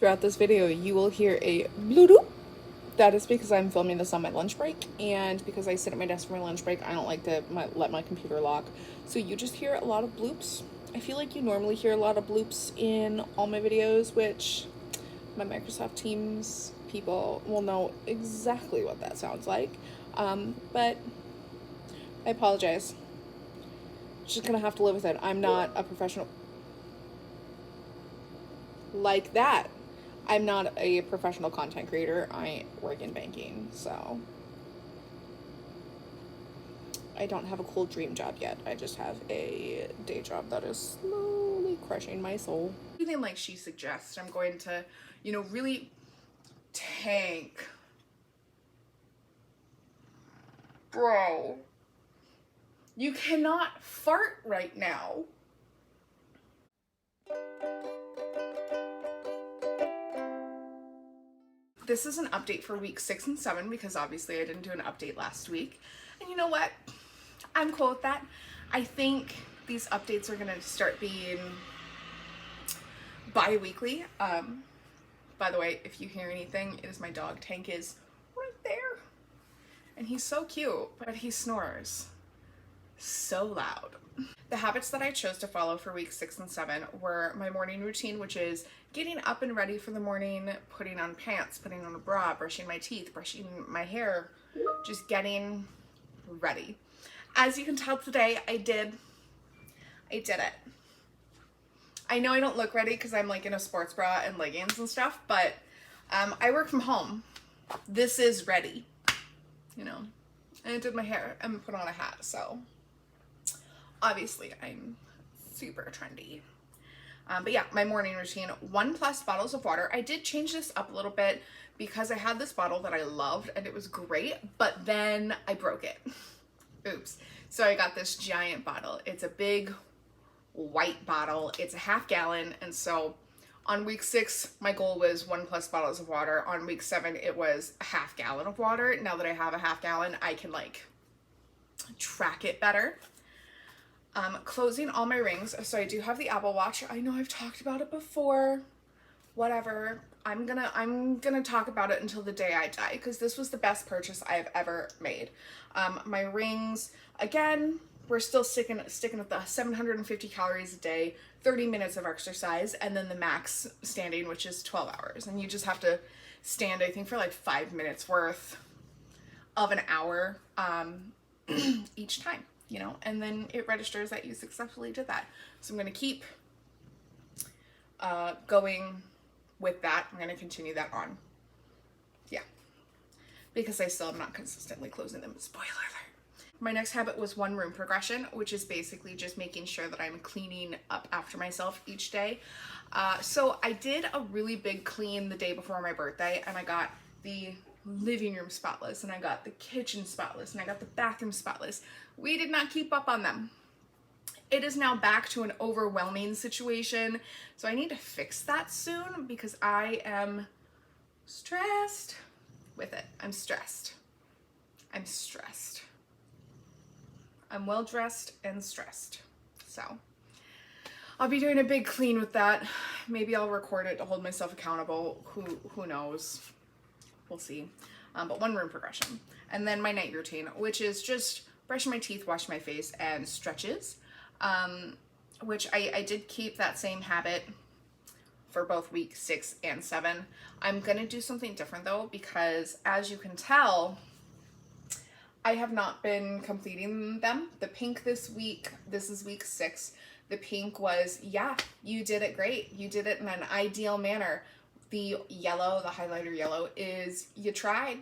Throughout this video, you will hear a bloop. That is because I'm filming this on my lunch break, and because I sit at my desk for my lunch break, I don't like to let my computer lock. So you just hear a lot of bloops. I feel like you normally hear a lot of bloops in all my videos, which my Microsoft Teams people will know exactly what that sounds like. But I apologize. Just gonna have to live with it. I'm not a professional like that. I'm not a professional content creator. I work in banking, so I don't have a cool dream job yet. I just have a day job that is slowly crushing my soul. Anything like she suggests, I'm going to, really tank. Bro, you cannot fart right now. This is an update for week 6 and 7 because obviously I didn't do an update last week. And you know what? I'm cool with that. I think these updates are going to start being bi-weekly. By the way, if you hear anything, it is my dog. Tank is right there. And he's so cute, but he snores so loud. The habits that I chose to follow for week 6 and 7 were my morning routine, which is getting up and ready for the morning, putting on pants, putting on a bra, brushing my teeth, brushing my hair, just getting ready. As you can tell today, I did it. I know I don't look ready because I'm like in a sports bra and leggings and stuff, but I work from home. This is ready, and I did my hair and put on a hat, so obviously I'm super trendy. But yeah, my morning routine, 1+ bottles of water. I did change this up a little bit because I had this bottle that I loved and it was great, but then I broke it. Oops. So I got this giant bottle. It's a big white bottle. It's a ½ gallon. And so on week 6, my goal was 1+ bottles of water. On week 7, it was a ½ gallon of water. Now that I have a ½ gallon, I can track it better. Closing all my rings. So I do have the Apple Watch. I know I've talked about it before. Whatever. I'm gonna talk about it until the day I die because this was the best purchase I've ever made. My rings, again, we're still sticking with the 750 calories a day, 30 minutes of exercise, and then the max standing, which is 12 hours. And you just have to stand, I think, for 5 minutes worth of an hour each time. And then it registers that you successfully did that. So I'm going to keep going with that. I'm going to continue that on. Yeah. Because I still am not consistently closing them. Spoiler alert. My next habit was 1 room progression, which is basically just making sure that I'm cleaning up after myself each day. So I did a really big clean the day before my birthday, and I got the living room spotless, and I got the kitchen spotless, and I got the bathroom spotless. We did not keep up on them. It is now back to an overwhelming situation, so I need to fix that soon because I am stressed with it. I'm stressed. I'm well dressed and stressed. So I'll be doing a big clean with that. Maybe I'll record it to hold myself accountable. Who knows? We'll see. But 1 room progression. And then my night routine, which is just brushing my teeth, washing my face, and stretches. Which I did keep that same habit for both week 6 and 7. I'm gonna do something different though, because as you can tell, I have not been completing them. The pink this week, this is week 6. The pink was, yeah, you did it great. You did it in an ideal manner. The yellow, the highlighter yellow, is you tried.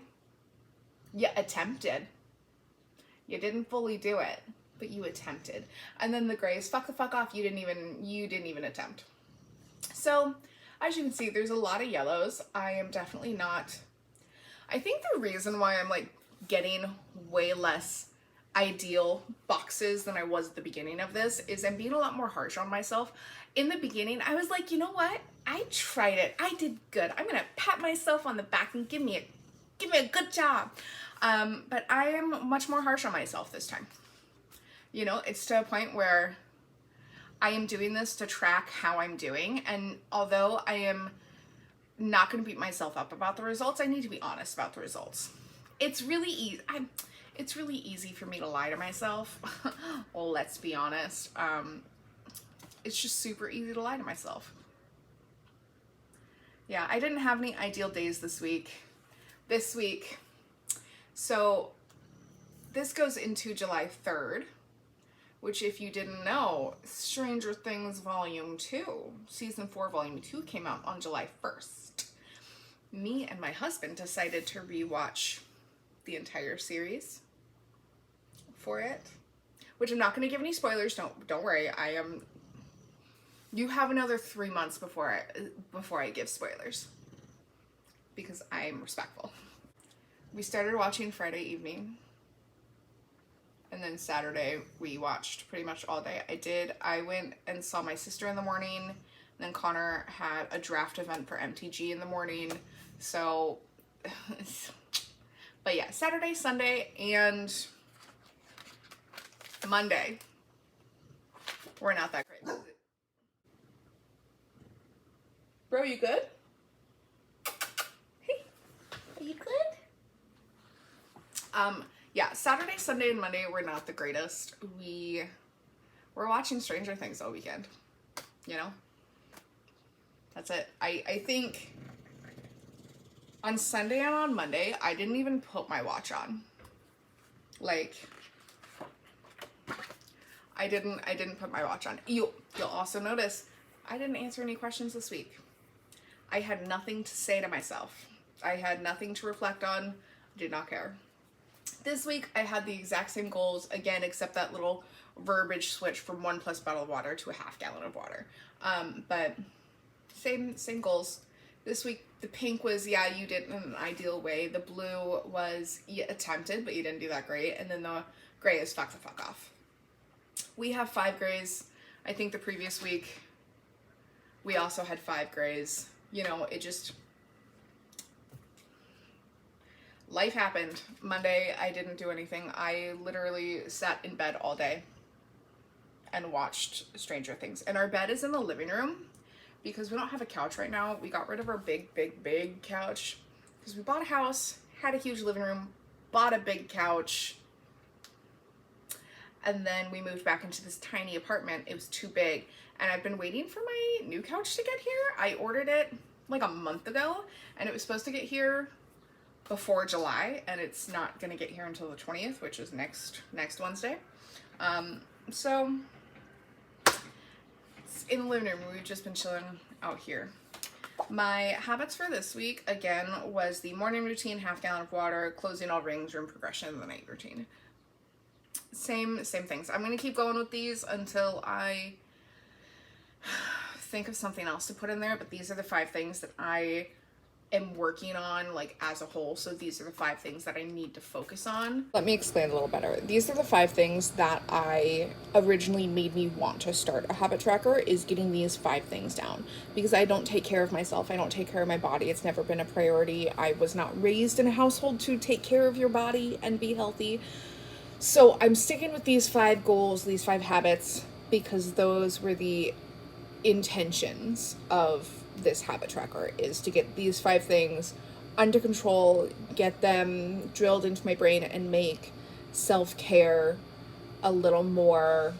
You attempted. You didn't fully do it, but you attempted. And then the gray is fuck the fuck off. You didn't even attempt. So as you can see, there's a lot of yellows. I am definitely not. I think the reason why I'm getting way less ideal boxes than I was at the beginning of this is I'm being a lot more harsh on myself. In the beginning, I was like, you know what? I tried it. I did good. I'm gonna pat myself on the back and give me a good job. But I am much more harsh on myself this time. It's to a point where I am doing this to track how I'm doing, and although I am not going to beat myself up about the results. I need to be honest about the results. It's really easy. It's really easy for me to lie to myself. Well, let's be honest. It's just super easy to lie to myself. Yeah, I didn't have any ideal days this week. So this goes into July 3rd, which, if you didn't know, Stranger Things Volume 2, Season 4, Volume 2 came out on July 1st. Me and my husband decided to rewatch the entire series for it, which I'm not going to give any spoilers. Don't worry. You have another 3 months before I give spoilers, because I'm respectful. We started watching Friday evening, and then Saturday we watched pretty much all day. I went and saw my sister in the morning, and then Connor had a draft event for MTG in the morning. So, but yeah, Saturday, Sunday, and Monday were not that great. Bro, you good? Hey, are you good? Yeah, Saturday, Sunday, and Monday were not the greatest. We were watching Stranger Things all weekend, you know? That's it. I think on Sunday and on Monday, I didn't even put my watch on. Like, I didn't put my watch on. You'll also notice I didn't answer any questions this week. I had nothing to say to myself. I had nothing to reflect on. I did not care. This week, I had the exact same goals, again, except that little verbiage switch from 1+ bottle of water to a ½ gallon of water. But same goals. This week, the pink was, yeah, you did it in an ideal way. The blue was, you attempted, but you didn't do that great. And then the gray is fuck the fuck off. We have 5 grays. I think the previous week, we also had 5 grays. You know, it just... life happened. Monday, I didn't do anything. I literally sat in bed all day and watched Stranger Things. And our bed is in the living room because we don't have a couch right now. We got rid of our big couch because we bought a house, had a huge living room, bought a big couch, and then we moved back into this tiny apartment. It was too big, and I've been waiting for my new couch to get here. I ordered it like a month ago, and it was supposed to get here before July, and it's not gonna get here until the 20th, which is next Wednesday. So it's in the living room. We've just been chilling out here. My habits for this week, again, was the morning routine, ½ gallon of water, closing all rings, room progression, and the night routine. Same things. I'm gonna keep going with these until I think of something else to put in there, but these are the 5 things that I am working on, like, as a whole. So these are the 5 things that I need to focus on. Let me explain a little better. These are the 5 things that I originally made me want to start a habit tracker, is getting these 5 things down, because I don't take care of myself. I don't take care of my body. It's never been a priority. I was not raised in a household to take care of your body and be healthy. So I'm sticking with these 5 goals, these 5 habits, because those were the intentions of this habit tracker, is to get these 5 things under control, get them drilled into my brain, and make self-care a little more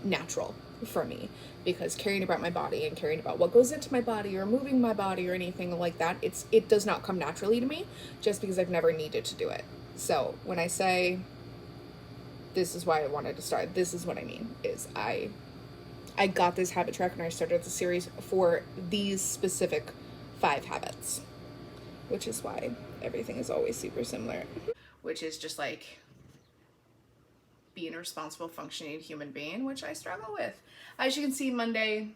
natural for me. Because caring about my body and caring about what goes into my body or moving my body or anything like that, it does not come naturally to me, just because I've never needed to do it. So when I say this is why I wanted to start, this is what I mean, is I got this habit tracker and I started the series for these specific 5 habits, which is why everything is always super similar. Which is just like being a responsible, functioning human being, which I struggle with. As you can see, Monday,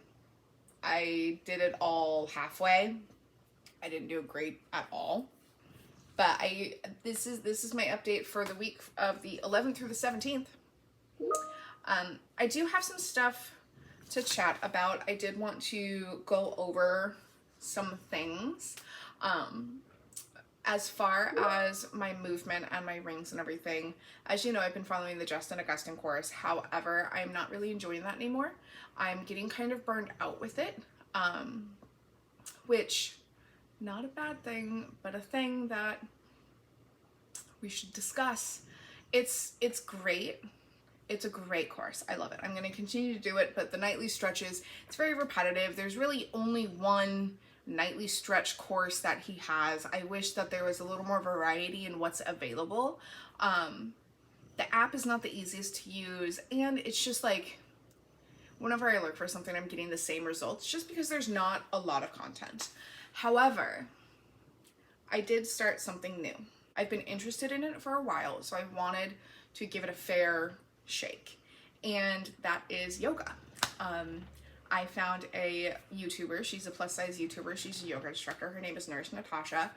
I did it all halfway. I didn't do it great at all. But this is my update for the week of the 11th through the 17th. I do have some stuff to chat about. I did want to go over some things. As far as my movement and my rings and everything, as you know, I've been following the Justin Augustine course. However, I'm not really enjoying that anymore. I'm getting kind of burned out with it. which, not a bad thing, but a thing that we should discuss. It's great. It's a great course. I love it. I'm going to continue to do it, but the nightly stretches, it's very repetitive. There's really only one nightly stretch course that he has. I wish that there was a little more variety in what's available. The app is not the easiest to use, and it's just like, whenever I look for something, I'm getting the same results just because there's not a lot of content. However, I did start something new. I've been interested in it for a while, so I wanted to give it a fair shake, and that is yoga. I found a YouTuber. She's a plus size YouTuber. She's a yoga instructor. Her name is Nurse Natasha.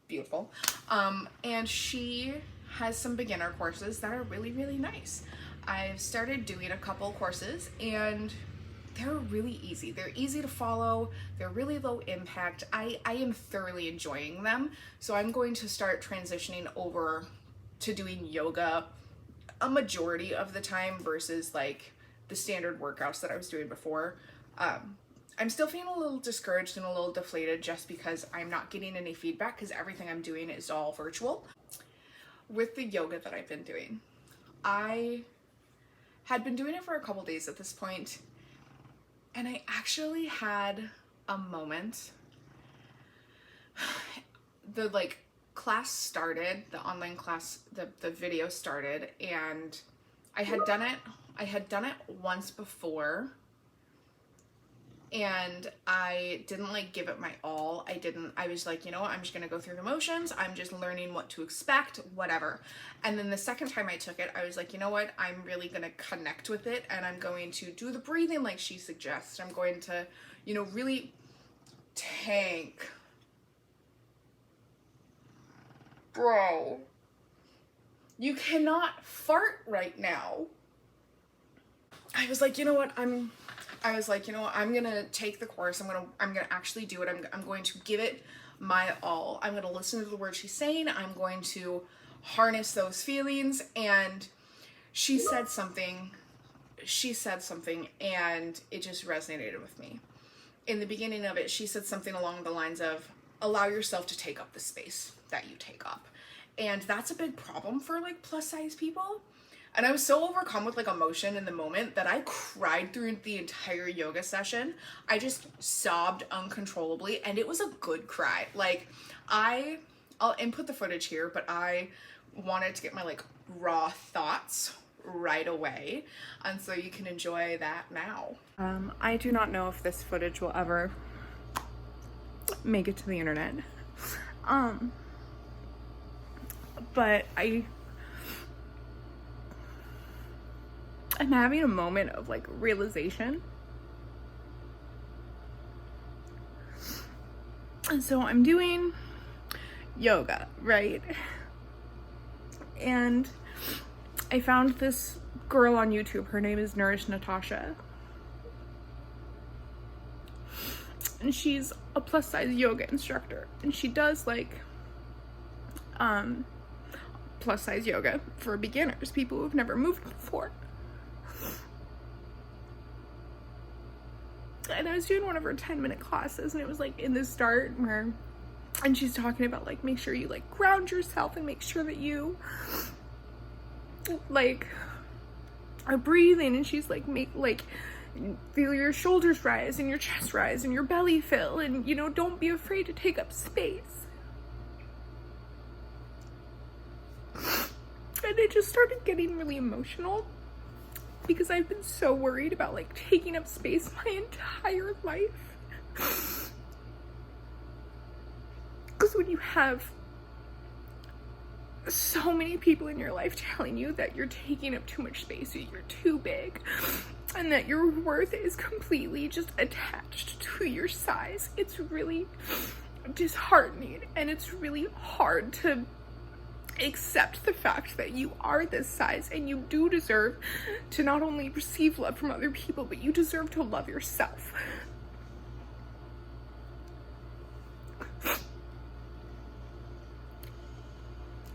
Beautiful. And she has some beginner courses that are really, really nice. I've started doing a couple courses, and they're really easy. They're easy to follow. They're really low impact. I am thoroughly enjoying them. So I'm going to start transitioning over to doing yoga a majority of the time versus like the standard workouts that I was doing before. I'm still feeling a little discouraged and a little deflated just because I'm not getting any feedback because everything I'm doing is all virtual. With the yoga that I've been doing, I had been doing it for a couple days at this point, and I actually had a moment. The class started, the online class, the video started, and I had done it once before, and I didn't give it my all. I was like, you know what, I'm just gonna go through the motions. I'm just learning what to expect, whatever. And then the second time I took it, I was like, you know what, I'm really gonna connect with it, and I'm going to do the breathing like she suggests. I'm going to, really tank. Bro, you cannot fart right now. I was like, you know what, I'm gonna take the course. I'm gonna actually do it. I'm going to give it my all. I'm gonna listen to the words she's saying. I'm going to harness those feelings. And she said something, and it just resonated with me. In the beginning of it, she said something along the lines of, allow yourself to take up the space that you take up. And that's a big problem for plus size people. And I was so overcome with emotion in the moment that I cried through the entire yoga session. I just sobbed uncontrollably, and it was a good cry. I'll input the footage here, but I wanted to get my raw thoughts right away, and so you can enjoy that now. I do not know if this footage will ever make it to the internet. But I'm having a moment of realization. And so I'm doing yoga, right? And I found this girl on YouTube. Her name is Nurse Natasha. And she's a plus size yoga instructor. And she does plus size yoga for beginners, people who've never moved before. And I was doing one of her 10-minute classes, and it was in the start and she's talking about make sure you ground yourself and make sure that you are breathing, and she's feel your shoulders rise and your chest rise and your belly fill, and don't be afraid to take up space. And I just started getting really emotional because I've been so worried about taking up space my entire life. Because when you have so many people in your life telling you that you're taking up too much space, that you're too big, and that your worth is completely just attached to your size, it's really disheartening, and it's really hard to accept the fact that you are this size, and you do deserve to not only receive love from other people, but you deserve to love yourself.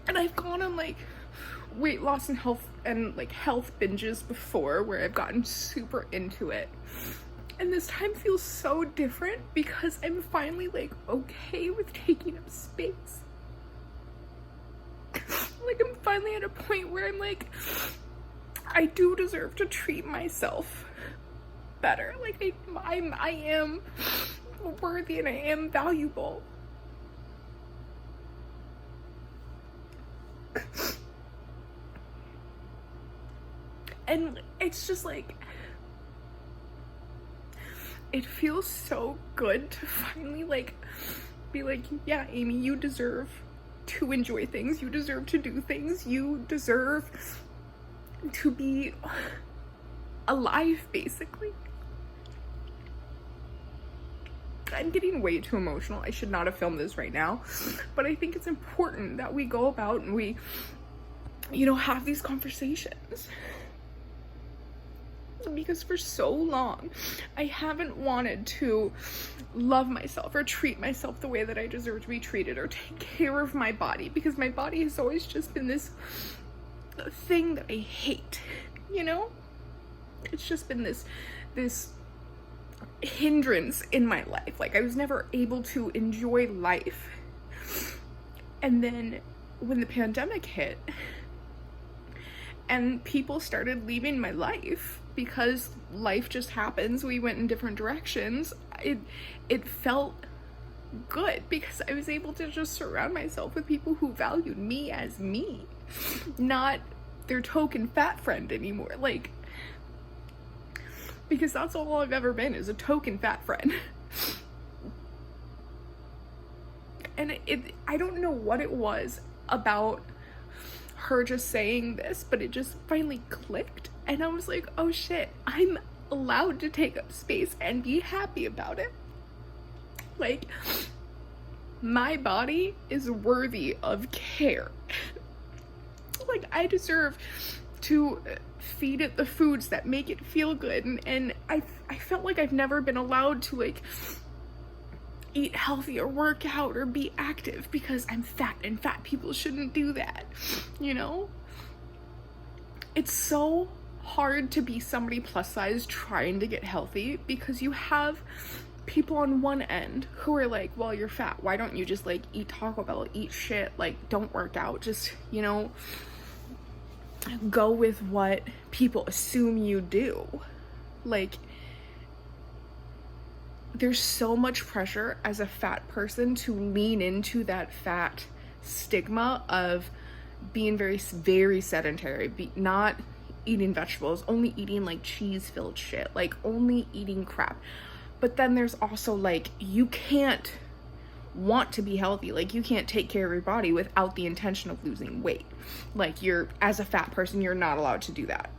And I've gone on weight loss and health binges before, where I've gotten super into it, And this time feels so different because I'm finally like okay with taking up space. Like I'm finally at a point where I'm like, I do deserve to treat myself better. Like I am worthy and I am valuable. And it's just like, it feels so good to finally like be like, yeah, Amy, you deserve to enjoy things, you deserve to do things, you deserve to be alive, basically. I'm getting way too emotional. I should not have filmed this right now, but I think it's important that we go about and we, you know, have these conversations. Because for so long, I haven't wanted to love myself or treat myself the way that I deserve to be treated or take care of my body, because my body has always just been this thing that I hate, you know? It's just been this hindrance in my life. Like I was never able to enjoy life. And then when the pandemic hit and people started leaving my life because life just happens, we went in different directions, it felt good because I was able to just surround myself with people who valued me as me, not their token fat friend anymore. Like, because that's all I've ever been, is a token fat friend. And I don't know what it was about her just saying this, but it just finally clicked. And I was like, oh shit, I'm allowed to take up space and be happy about it. Like, my body is worthy of care. Like, I deserve to feed it the foods that make it feel good. And I felt like I've never been allowed to like eat healthy or work out or be active because I'm fat and fat people shouldn't do that, you know? It's so hard to be somebody plus size trying to get healthy because you have people on one end who are like, well, you're fat, why don't you just like eat Taco Bell, eat shit, like don't work out, just, you know, go with what people assume you do. Like, there's so much pressure as a fat person to lean into that fat stigma of being very, very sedentary, not eating vegetables, only eating like cheese-filled shit, like only eating crap. But then there's also like, you can't want to be healthy, like you can't take care of your body without the intention of losing weight. Like, you're, as a fat person, you're not allowed to do that.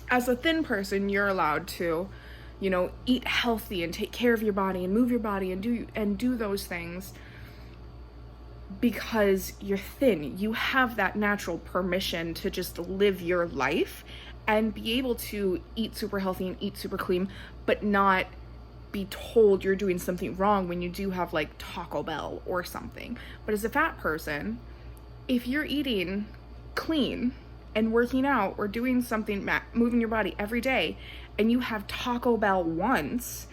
As a thin person, you're allowed to, you know, eat healthy and take care of your body and move your body and do those things because you're thin. You have that natural permission to just live your life and be able to eat super healthy and eat super clean, but not be told you're doing something wrong when you do have like Taco Bell or something. But as a fat person, if you're eating clean and working out or doing something, moving your body every day, and you have Taco Bell once,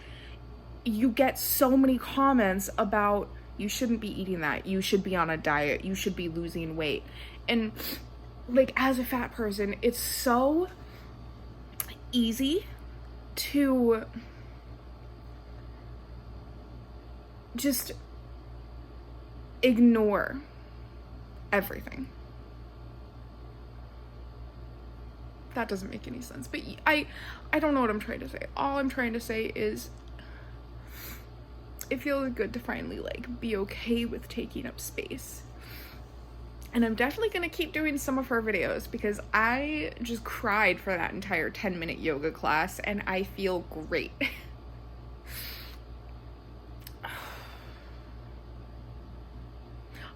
you get so many comments about, you shouldn't be eating that, you should be on a diet, you should be losing weight. And like, as a fat person, it's so easy to just ignore everything. That doesn't make any sense, but I don't know what I'm trying to say. All I'm trying to say is it feels good to finally like be okay with taking up space. And I'm definitely gonna keep doing some of her videos because I just cried for that entire 10-minute yoga class and I feel great.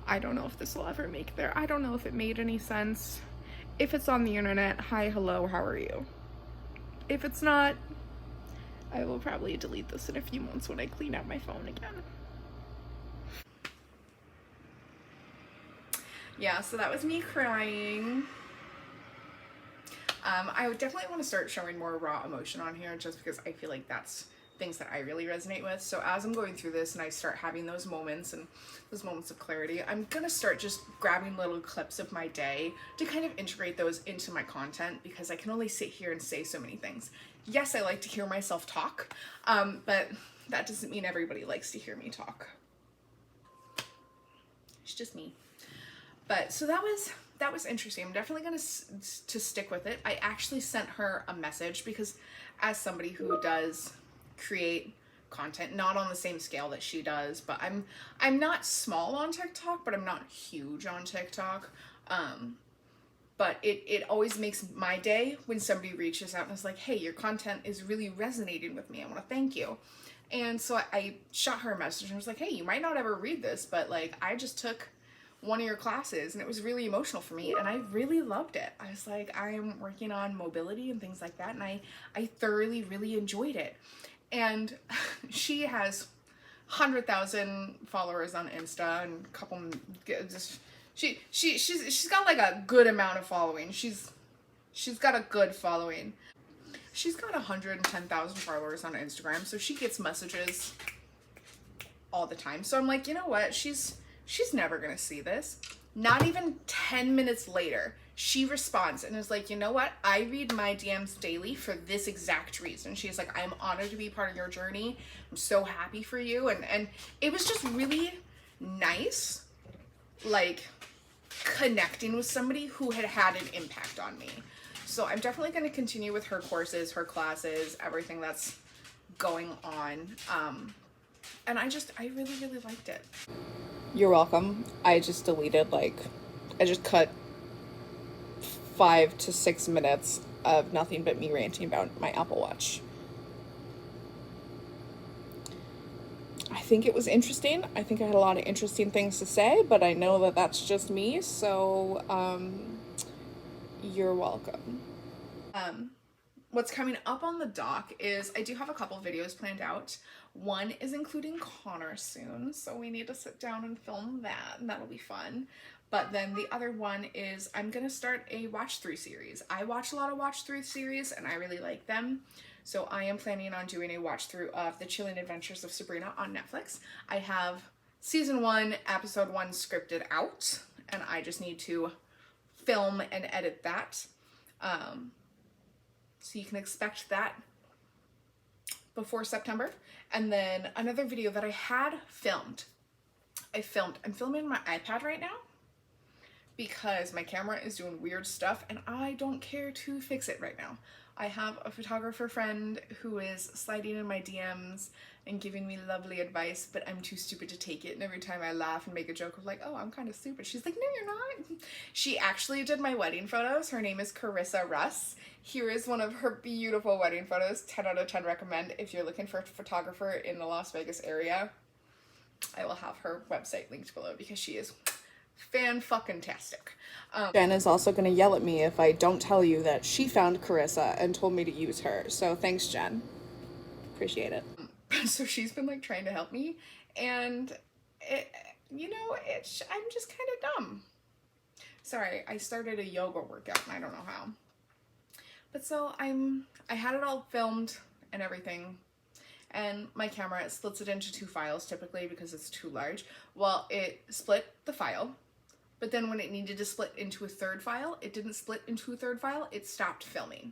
I don't know if this will ever make there. I don't know if it made any sense. If it's on the internet, hi, hello, how are you? If it's not, I will probably delete this in a few months when I clean out my phone again. Yeah, so that was me crying. I would definitely want to start showing more raw emotion on here just because I feel like that's things that I really resonate with. So as I'm going through this and I start having those moments and those moments of clarity, I'm gonna start just grabbing little clips of my day to kind of integrate those into my content, because I can only sit here and say so many things. Yes, I like to hear myself talk, but that doesn't mean everybody likes to hear me talk. It's just me. But so that was interesting. I'm definitely going to stick with it. I actually sent her a message because as somebody who does create content, not on the same scale that she does, but I'm not small on TikTok, but I'm not huge on TikTok. But it always makes my day when somebody reaches out and is like, hey, your content is really resonating with me. I want to thank you. And so I shot her a message and was like, hey, you might not ever read this, but like I just took one of your classes and it was really emotional for me and I really loved it. I was like, I'm working on mobility and things like that, and I thoroughly really enjoyed it. And she has 100,000 followers on Insta and a couple just she's got like a good amount of following. She's got a good following. She's got 110,000 followers on Instagram, so she gets messages all the time. So I'm like, you know what? She's never gonna see this. Not even 10 minutes later, she responds and is like, you know what? I read my DMs daily for this exact reason. She's like, I'm honored to be part of your journey. I'm so happy for you. And it was just really nice, like connecting with somebody who had had an impact on me. So I'm definitely going to continue with her courses, her classes, everything that's going on. And I really, really liked it. You're welcome. I just deleted, I just cut 5 to 6 minutes of nothing but me ranting about my Apple Watch. I think it was interesting. I think I had a lot of interesting things to say, but I know that that's just me, so you're welcome. What's coming up on the dock is I do have a couple videos planned out. One is including Connor soon, so we need to sit down and film that, and that'll be fun. But then the other one is I'm gonna start a watch-through series. I watch a lot of watch-through series, and I really like them. So I am planning on doing a watch-through of The Chilling Adventures of Sabrina on Netflix. I have season 1, episode 1 scripted out, and I just need to film and edit that. So you can expect that before September. And then another video that I had filmed. I'm filming my iPad right now because my camera is doing weird stuff and I don't care to fix it right now. I have a photographer friend who is sliding in my DMs and giving me lovely advice, but I'm too stupid to take it. And every time I laugh and make a joke of like, oh, I'm kind of stupid, she's like, no, you're not. She actually did my wedding photos. Her name is Karissa Russ. Here is one of her beautiful wedding photos. 10 out of 10 recommend if you're looking for a photographer in the Las Vegas area. I will have her website linked below because she is fan-fucking-tastic. Jen is also going to yell at me if I don't tell you that she found Karissa and told me to use her. So thanks, Jen. Appreciate it. So she's been like trying to help me, and I'm just kind of dumb. Sorry, I started a yoga workout and I don't know how. But so I had it all filmed and everything, and my camera, it splits it into 2 files typically because it's too large. Well, it split the file, but then when it needed to split into a 3rd file, it didn't split into a 3rd file, it stopped filming.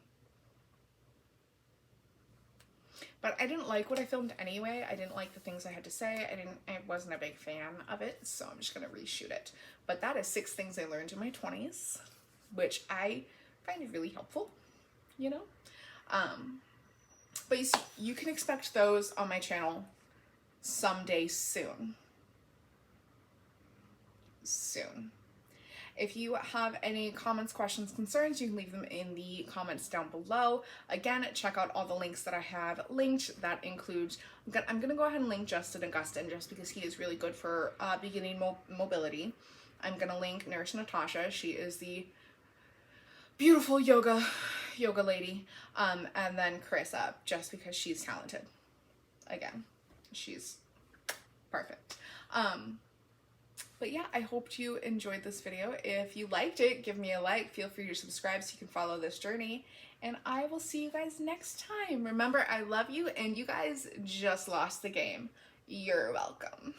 But I didn't like what I filmed anyway. I didn't like the things I had to say. I wasn't a big fan of it, so I'm just gonna reshoot it. But that is 6 things I learned in my 20s, which I find it really helpful, you know? But you see, you can expect those on my channel someday soon. Soon. If you have any comments, questions, concerns, you can leave them in the comments down below. Again, check out all the links that I have linked. That includes, I'm gonna go ahead and link Justin Augustin just because he is really good for beginning mobility. I'm gonna link Nurse Natasha. She is the beautiful yoga lady. And then Karissa, just because she's talented. Again, she's perfect. But yeah, I hope you enjoyed this video. If you liked it, give me a like. Feel free to subscribe so you can follow this journey. And I will see you guys next time. Remember, I love you, and you guys just lost the game. You're welcome.